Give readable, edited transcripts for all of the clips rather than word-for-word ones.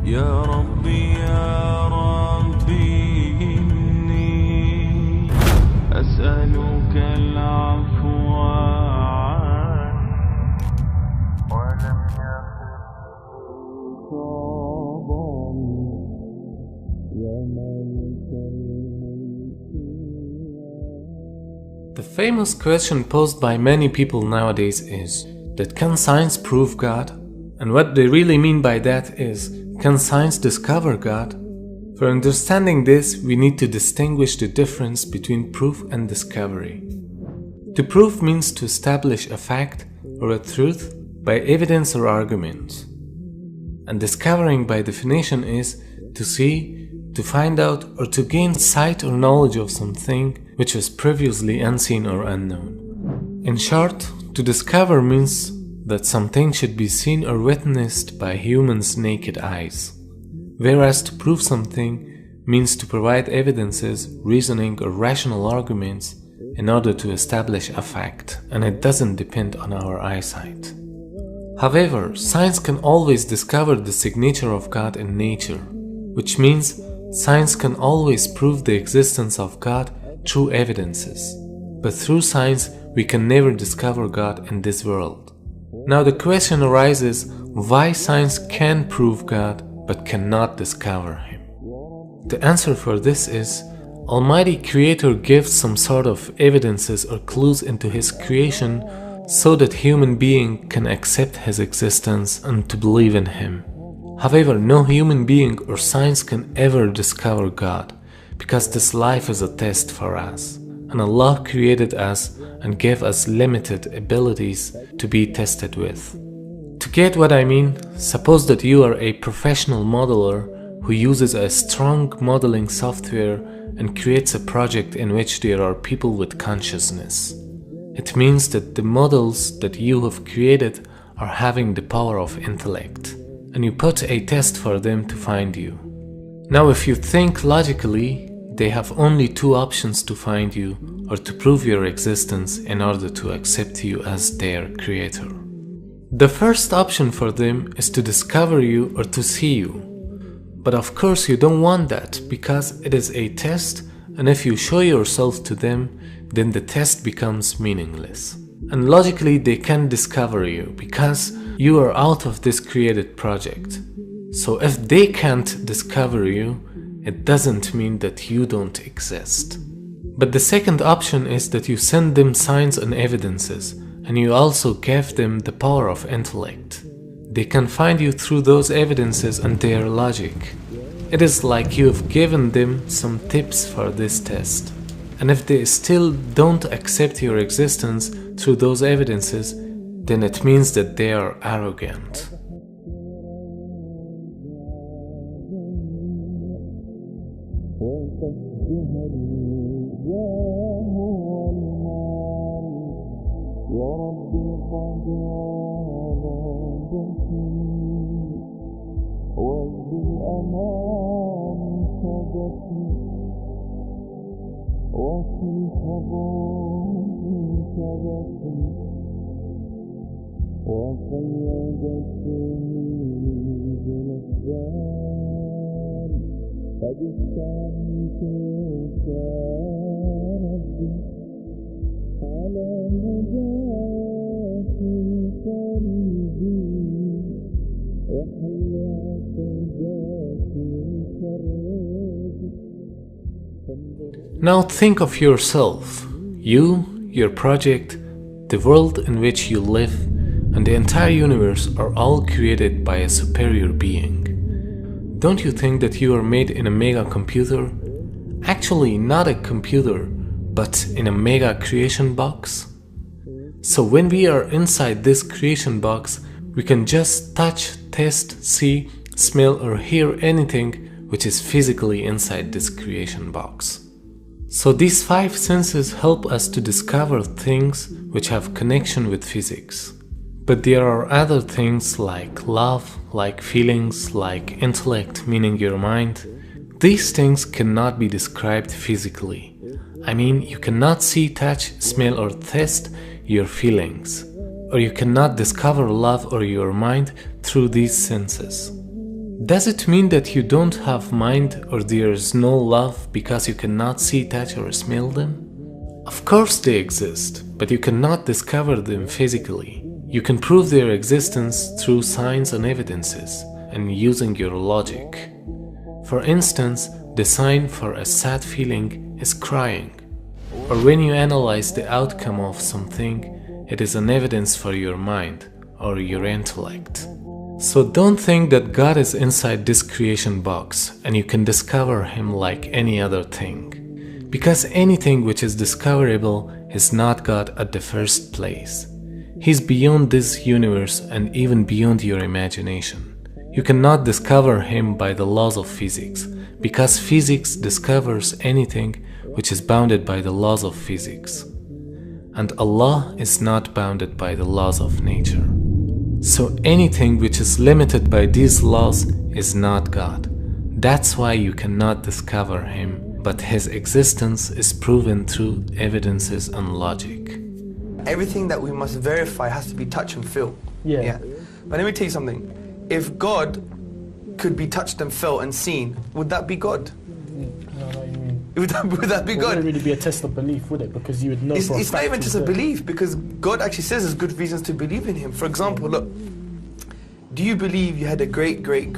يا ربي يا ربي إني أسألك العفو ولم The famous question posed by many people nowadays is that can science prove God? And what they really mean by that is, can science discover God? For understanding this, we need to distinguish the difference between proof and discovery. To prove means to establish a fact or a truth by evidence or argument. And discovering by definition is to see, to find out, or to gain sight or knowledge of something which was previously unseen or unknown. In short, to discover means that something should be seen or witnessed by humans' naked eyes, whereas to prove something means to provide evidences, reasoning, or rational arguments in order to establish a fact, and it doesn't depend on our eyesight. However, science can always discover the signature of God in nature, which means science can always prove the existence of God through evidences. But through science, we can never discover God in this world. Now the question arises, why science can prove God but cannot discover Him? The answer for this is, Almighty Creator gives some sort of evidences or clues into His creation so that human being can accept His existence and to believe in Him. However, no human being or science can ever discover God, because this life is a test for us, and Allah created us and gave us limited abilities to be tested with. To get what I mean, suppose that you are a professional modeler who uses a strong modeling software and creates a project in which there are people with consciousness. It means that the models that you have created are having the power of intellect, and you put a test for them to find you. Now if you think logically, they have only two options to find you or to prove your existence in order to accept you as their creator. The first option for them is to discover you or to see you. But of course you don't want that, because it is a test, and if you show yourself to them, then the test becomes meaningless. And logically they can't discover you because you are out of this created project. So if they can't discover you, it doesn't mean that you don't exist. But the second option is that you send them signs and evidences, and you also give them the power of intellect. They can find you through those evidences and their logic. It is like you have given them some tips for this test. And if they still don't accept your existence through those evidences, then it means that they are arrogant. Now think of yourself, you, your project, the world in which you live, and the entire universe are all created by a superior being. Don't you think that you are made in a mega computer? Actually, not a computer, but in a mega creation box? So when we are inside this creation box, we can just touch, taste, see, smell or hear anything which is physically inside this creation box. So these 5 senses help us to discover things which have connection with physics. But there are other things like love, like feelings, like intellect, meaning your mind. These things cannot be described physically. I mean, you cannot see, touch, smell or taste your feelings. Or you cannot discover love or your mind through these senses. Does it mean that you don't have mind or there's no love because you cannot see, touch or smell them? Of course they exist, but you cannot discover them physically. You can prove their existence through signs and evidences and using your logic. For instance, the sign for a sad feeling is crying. Or when you analyze the outcome of something, it is an evidence for your mind or your intellect. So don't think that God is inside this creation box and you can discover Him like any other thing. Because anything which is discoverable is not God at the first place. He's beyond this universe and even beyond your imagination. You cannot discover Him by the laws of physics, because physics discovers anything which is bounded by the laws of physics. And Allah is not bounded by the laws of nature. So anything which is limited by these laws is not God. That's why you cannot discover Him, but His existence is proven through evidences and logic. Everything that we must verify has to be touch and feel. Yeah. But let me tell you something. If God could be touched and felt and seen, would that be God? Would that be God? It wouldn't really be a test of belief, would it? Because you would know. It's not even just a belief, because God actually says there's good reasons to believe in Him. For example, look, do you believe you had a great grandma?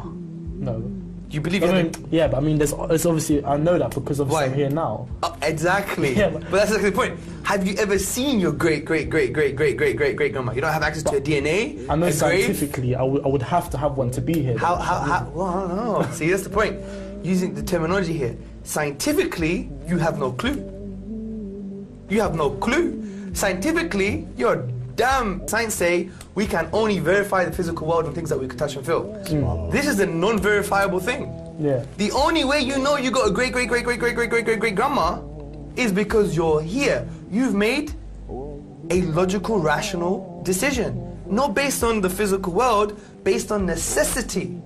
No. You believe yeah, but I mean, there's obviously, I know that because obviously I'm here now. Exactly. Yeah, but that's exactly the point. Have you ever seen your great grandma? You don't have access to her DNA. I know scientifically, I would have to have one to be here. How? Well, I don't know. See, that's the point. Using the terminology here, scientifically, you have no clue. You have no clue. Scientifically, you're damn. Science say we can only verify the physical world with things that we can touch and feel. This is a non-verifiable thing. Yeah. The only way you know you got a great grandma is because you're here. You've made a logical, rational decision, not based on the physical world, based on necessity.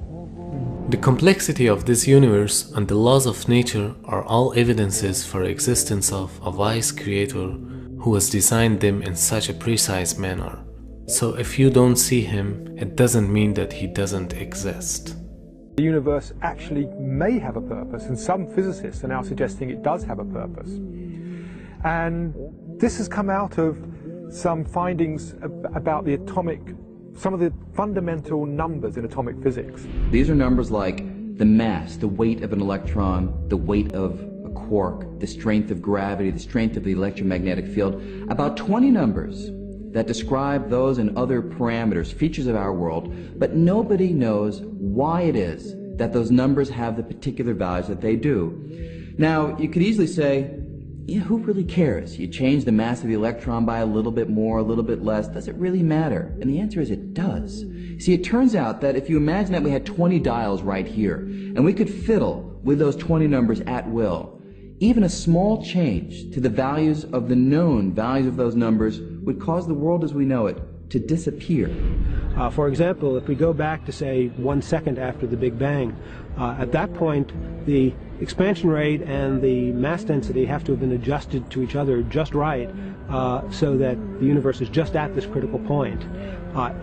The complexity of this universe and the laws of nature are all evidences for the existence of a wise creator who has designed them in such a precise manner. So if you don't see Him, it doesn't mean that He doesn't exist. The universe actually may have a purpose, and some physicists are now suggesting it does have a purpose. And this has come out of some findings about the some of the fundamental numbers in atomic physics. These are numbers like the mass, the weight of an electron, the weight of a quark, the strength of gravity, the strength of the electromagnetic field. About 20 numbers that describe those and other parameters, features of our world, but nobody knows why it is that those numbers have the particular values that they do. Now, you could easily say, yeah, who really cares? You change the mass of the electron by a little bit more, a little bit less. Does it really matter? And the answer is it does. See, it turns out that if you imagine that we had 20 dials right here, and we could fiddle with those 20 numbers at will, even a small change to the values of the known values of those numbers would cause the world as we know it to disappear. For example, if we go back to, say, 1 second after the Big Bang, at that point, the expansion rate and the mass density have to have been adjusted to each other just right so that the universe is just at this critical point.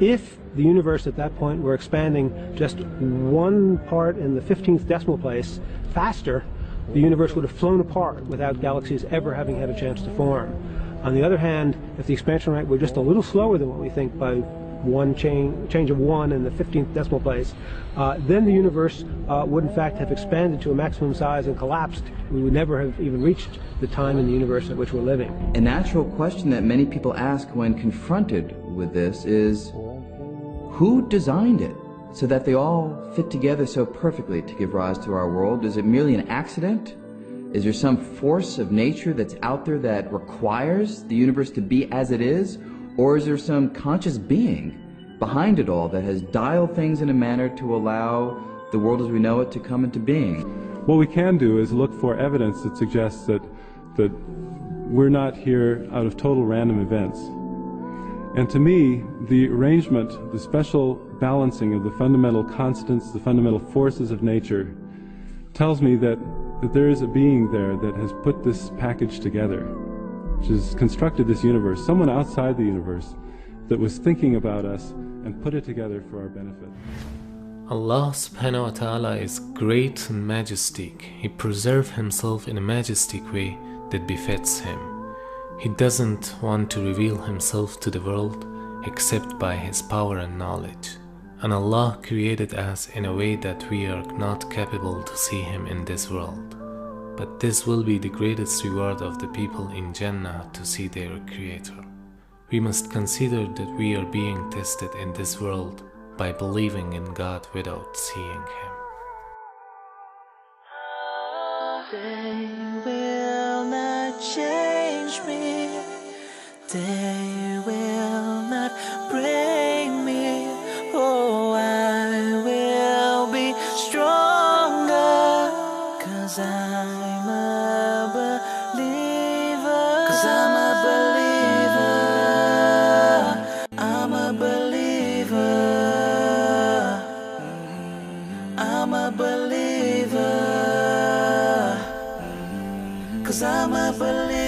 If the universe at that point were expanding just 1 part in the 15th decimal place faster, the universe would have flown apart without galaxies ever having had a chance to form. On the other hand, if the expansion rate were just a little slower than what we think by one change of 1 in the 15th decimal place, then the universe would in fact have expanded to a maximum size and collapsed. We would never have even reached the time in the universe at which we're living. A natural question that many people ask when confronted with this is, who designed it so that they all fit together so perfectly to give rise to our world? Is it merely an accident? Is there some force of nature that's out there that requires the universe to be as it is? Or is there some conscious being behind it all that has dialed things in a manner to allow the world as we know it to come into being? What we can do is look for evidence that suggests that we're not here out of total random events. And to me, the arrangement, the special balancing of the fundamental constants, the fundamental forces of nature, tells me that there is a being there that has put this package together, which has constructed this universe, someone outside the universe that was thinking about us and put it together for our benefit. Allah subhanahu wa ta'ala is great and majestic. He preserves himself in a majestic way that befits him. He doesn't want to reveal himself to the world except by his power and knowledge. And Allah created us in a way that we are not capable to see him in this world. But this will be the greatest reward of the people in Jannah to see their Creator. We must consider that we are being tested in this world by believing in God without seeing him. They will not change me. They will not break me. Oh, I will be stronger, 'cause I'm a believer. 'Cause I'm a believer. I'm a believer. I'm a believer. 'Cause I'm a believer.